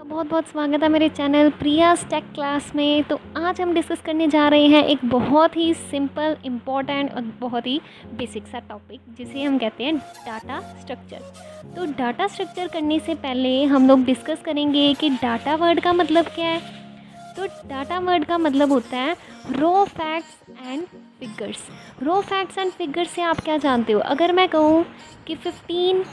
बहुत बहुत स्वागत है मेरे चैनल प्रियास टेक क्लास में। तो आज हम डिस्कस करने जा रहे हैं एक बहुत ही सिंपल, इम्पॉर्टेंट और बहुत ही बेसिक सा टॉपिक जिसे हम कहते हैं डाटा स्ट्रक्चर। तो डाटा स्ट्रक्चर करने से पहले हम लोग डिस्कस करेंगे कि डाटा वर्ड का मतलब क्या है। तो डाटा वर्ड का मतलब होता है raw facts and figures. Raw facts and figures से आप क्या जानते हो? अगर मैं कहूँ कि 15,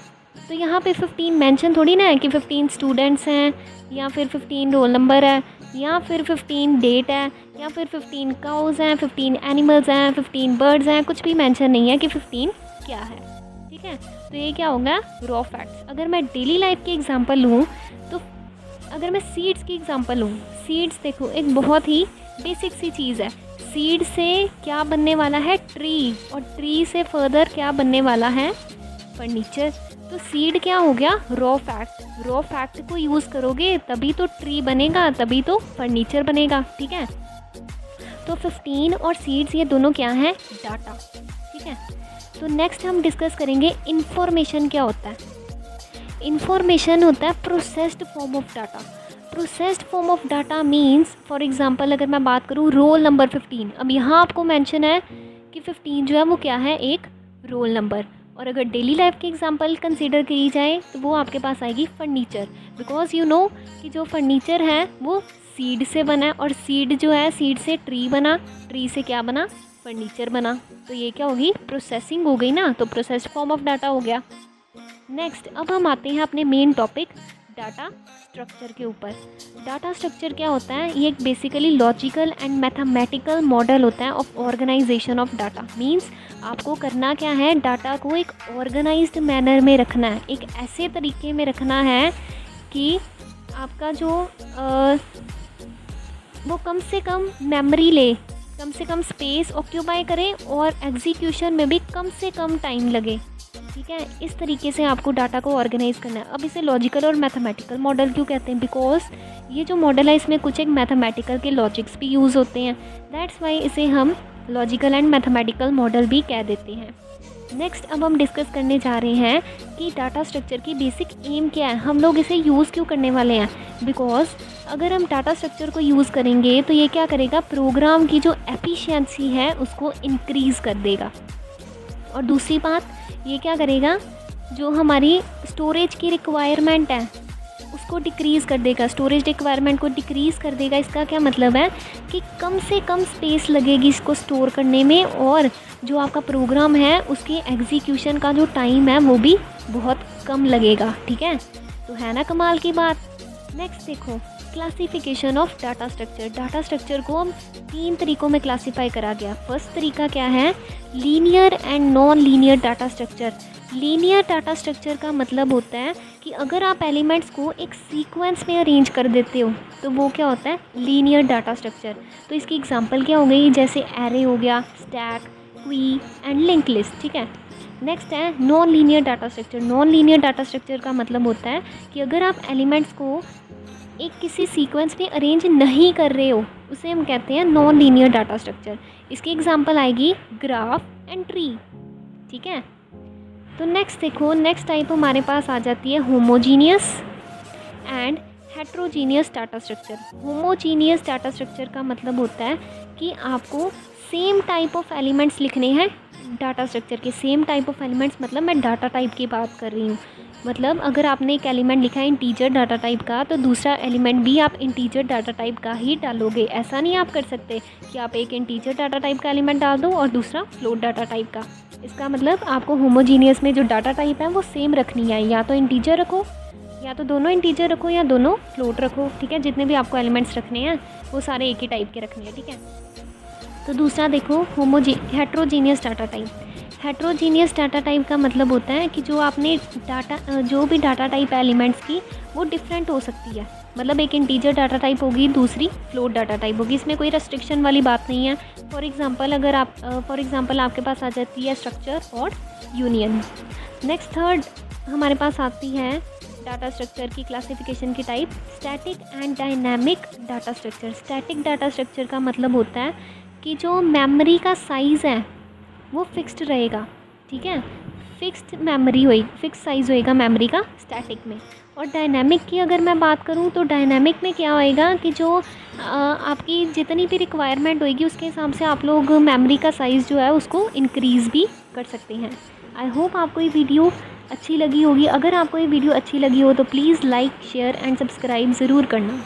तो यहाँ पे 15 मेंशन थोड़ी ना है कि 15 स्टूडेंट्स हैं या फिर 15 रोल नंबर है या फिर 15 डेट है या फिर 15 काउज हैं, 15 एनिमल्स हैं, 15 बर्ड्स हैं। कुछ भी मेंशन नहीं है कि 15 क्या है। ठीक है, तो ये क्या होगा? Raw facts. अगर मैं डेली लाइफ की एग्जांपल लूँ, तो अगर मैं सीड्स की एग्जांपल लूँ, सीड्स देखो एक बहुत ही बेसिक सी चीज़ है। सीड से क्या बनने वाला है? ट्री। और ट्री से फर्दर क्या बनने वाला है? फर्नीचर। तो सीड क्या हो गया? Raw fact. रॉ फैक्ट को यूज़ करोगे तभी तो ट्री बनेगा, तभी तो फर्नीचर बनेगा। ठीक है, तो 15 और सीड्स ये दोनों क्या हैं? डाटा। ठीक है, तो नेक्स्ट हम डिस्कस करेंगे इंफॉर्मेशन क्या होता है। इंफॉर्मेशन होता है processed form of data. Processed form of data means, for example अगर मैं बात करूँ रोल नंबर 15, अब यहाँ आपको मेंशन है कि 15 जो है वो क्या है? एक रोल नंबर। और अगर डेली लाइफ की एग्जांपल कंसीडर करी जाए तो वो आपके पास आएगी फर्नीचर। बिकॉज यू नो कि जो फर्नीचर है वो सीड से बना है और सीड जो है, सीड से ट्री बना, ट्री से क्या बना? फर्नीचर बना। तो ये क्या होगी? प्रोसेसिंग हो गई ना, तो प्रोसेस्ड फॉर्म ऑफ डाटा हो गया। नेक्स्ट अब हम आते हैं अपने मेन टॉपिक डाटा स्ट्रक्चर के ऊपर। डाटा स्ट्रक्चर क्या होता है? ये एक basically logical and mathematical model होता है of organization of data. Means आपको करना क्या है? डाटा को एक ऑर्गेनाइज्ड मैनर में रखना है, एक ऐसे तरीके में रखना है कि आपका जो वो कम से कम मेमोरी ले, कम से कम स्पेस ऑक्यूपाई करे और एग्जीक्यूशन में भी कम से कम टाइम लगे। ठीक है, इस तरीके से आपको डाटा को ऑर्गेनाइज करना है। अब इसे लॉजिकल और मैथमेटिकल मॉडल क्यों कहते हैं? बिकॉज ये जो मॉडल है इसमें कुछ एक मैथमेटिकल के लॉजिक्स भी यूज़ होते हैं। दैट्स वाई इसे हम लॉजिकल एंड मैथमेटिकल मॉडल भी कह देते हैं। नेक्स्ट अब हम डिस्कस करने जा रहे हैं कि डाटा स्ट्रक्चर की बेसिक एम क्या है, हम लोग इसे यूज़ क्यों करने वाले हैं। बिकॉज अगर हम डाटा स्ट्रक्चर को यूज़ करेंगे तो ये क्या करेगा? प्रोग्राम की जो एफिशिएंसी है उसको इंक्रीज़ कर देगा। और दूसरी बात, ये क्या करेगा? जो हमारी स्टोरेज की रिक्वायरमेंट है उसको डिक्रीज़ कर देगा, स्टोरेज रिक्वायरमेंट को डिक्रीज़ कर देगा। इसका क्या मतलब है कि कम से कम स्पेस लगेगी इसको स्टोर करने में, और जो आपका प्रोग्राम है उसके एग्जीक्यूशन का जो टाइम है वो भी बहुत कम लगेगा। ठीक है, तो है ना कमाल की बात। नेक्स्ट देखो, classification of data structure. Data structure को हम 3 तरीक़ों में क्लासीफाई करा गया। फर्स्ट तरीका क्या है? Linear and non linear data structure. Linear data structure का मतलब होता है कि अगर आप एलिमेंट्स को एक सीक्वेंस में अरेंज कर देते हो तो वो क्या होता है? Linear data structure. तो इसकी एग्जांपल क्या हो गई? जैसे एरे हो गया, स्टैक, क्वी एंड लिंक लिस्ट। ठीक है, नेक्स्ट है non linear data structure. Non linear data structure का मतलब होता है कि अगर आप एलिमेंट्स को एक किसी सीक्वेंस में अरेंज नहीं कर रहे हो उसे हम कहते हैं नॉन लीनियर डाटा स्ट्रक्चर। इसकी एग्जांपल आएगी ग्राफ एंड ट्री। ठीक है, तो नेक्स्ट देखो, नेक्स्ट टाइप हमारे पास आ जाती है homogeneous and heterogeneous data structure. Homogeneous data structure का मतलब होता है कि आपको सेम टाइप ऑफ एलिमेंट्स लिखने हैं डाटा स्ट्रक्चर के। सेम टाइप ऑफ एलिमेंट्स मतलब मैं डाटा टाइप की बात कर रही हूँ। मतलब अगर आपने एक एलिमेंट लिखा है इंटीजर डाटा टाइप का, तो दूसरा एलिमेंट भी आप इंटीजर डाटा टाइप का ही डालोगे। ऐसा नहीं आप कर सकते कि आप एक इंटीजर डाटा टाइप का एलिमेंट डाल दो और दूसरा फ्लोट डाटा टाइप का। इसका मतलब आपको होमोजीनियस में जो डाटा टाइप है वो सेम रखनी है। या तो इंटीजर रखो, या तो दोनों इंटीजर रखो, या दोनों फ्लोट रखो। ठीक है, जितने भी आपको एलिमेंट्स रखने हैं वो सारे एक ही टाइप के रखने हैं। ठीक है, तो दूसरा देखो heterogeneous data type. Heterogeneous data type का मतलब होता है कि जो आपने डाटा, जो भी डाटा टाइप है एलिमेंट्स की वो डिफरेंट हो सकती है। मतलब एक इंटीजर डाटा टाइप होगी, दूसरी फ्लोट डाटा टाइप होगी। इसमें कोई रेस्ट्रिक्शन वाली बात नहीं है। फॉर एग्जांपल अगर आप आपके पास आ जाती है स्ट्रक्चर और यूनियन। नेक्स्ट थर्ड हमारे पास आती है डाटा स्ट्रक्चर की क्लासिफिकेशन की type, static and dynamic data structure. Static data structure का मतलब होता है कि जो मेमोरी का साइज़ है वो फिक्स्ड रहेगा। ठीक है, फिक्स्ड मेमोरी होगी, फिक्स साइज़ होएगा मेमोरी का स्टैटिक में। और डायनामिक की अगर मैं बात करूँ तो डायनामिक में क्या होएगा कि जो आपकी जितनी भी रिक्वायरमेंट होएगी उसके हिसाब से आप लोग मेमोरी का साइज़ जो है उसको इंक्रीज़ भी कर सकते हैं। आई होप आपको ये वीडियो अच्छी लगी होगी। अगर आपको ये वीडियो अच्छी लगी हो तो please like share and subscribe ज़रूर करना।